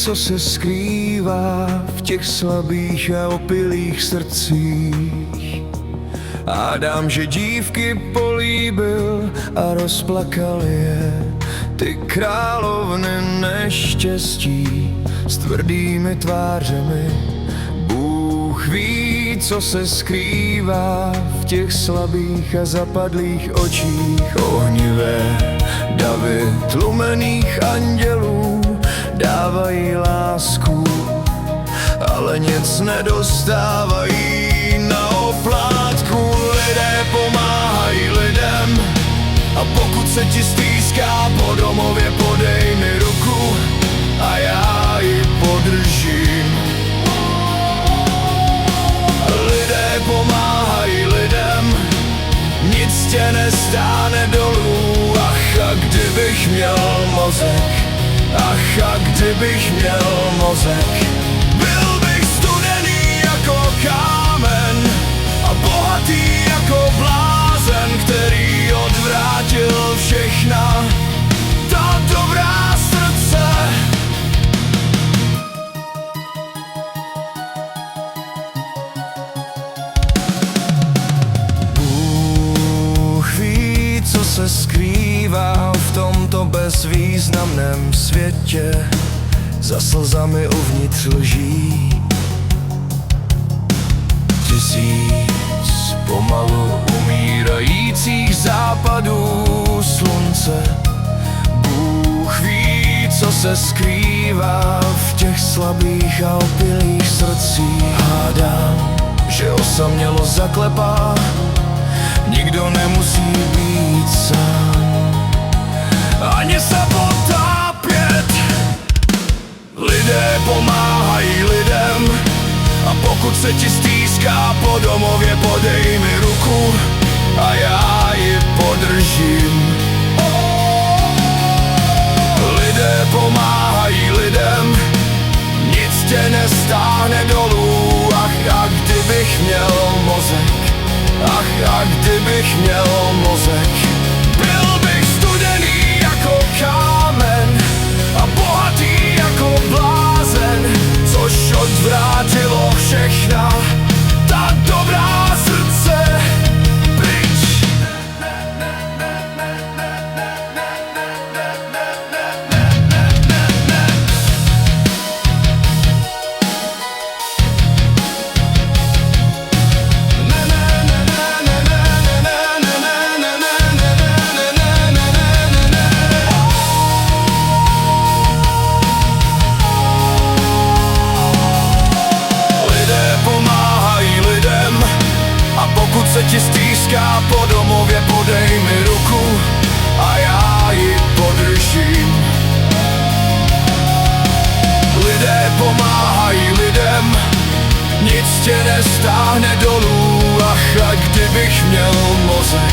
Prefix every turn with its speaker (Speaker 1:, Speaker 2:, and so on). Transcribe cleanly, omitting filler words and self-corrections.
Speaker 1: co se skrývá v těch slabých a opilých srdcích. Hádám, že dívky políbil a rozplakal je, ty královny neštěstí s tvrdými tvářemi. Bůh ví, co se skrývá v těch slabých a zapadlých očích. Ohnivé davy tlumených andělů dávají lásku, ale nic nedostávají na oplátku. Lidé pomáhají lidem, a pokud se ti stýská po domově, podej mi ruku a já ji podržím. Lidé pomáhají lidem, nic tě nestáne dolů. Ach, a kdybych měl mozek, ach, a kdybych měl mozek, byl bych studený jako kámen a bohatý jako blázen, který odvrátil všechna ta dobrá srdce. Bůh ví, co se skrývá v tomto bezvýznamném světě, za slzami uvnitř lží. Tisíc pomalu umírajících západů slunce. Bůh ví, co se skrývá v těch slabých a opilých srdcích. Hádám, že osamělost zaklepá, nikdo nemusí být sám ani se potápět. Lidé pomáhají lidem, a pokud se ti stýská po domově, podej mi ruku a já ji podržím. Lidé pomáhají lidem, nic tě nestáhne dolů. Ach, a kdybych měl mozek, ach, a kdybych měl mozek, byl bych studený jako kámen a bohatý jako blázen, což odvrátilo všechna ta dobrá srdce pryč. Pokud se ti stýská po domově, podej mi ruku a já ji podržím. Lidé pomáhají lidem, nic tě nestáhne dolů. Ach, a kdybych měl mozek,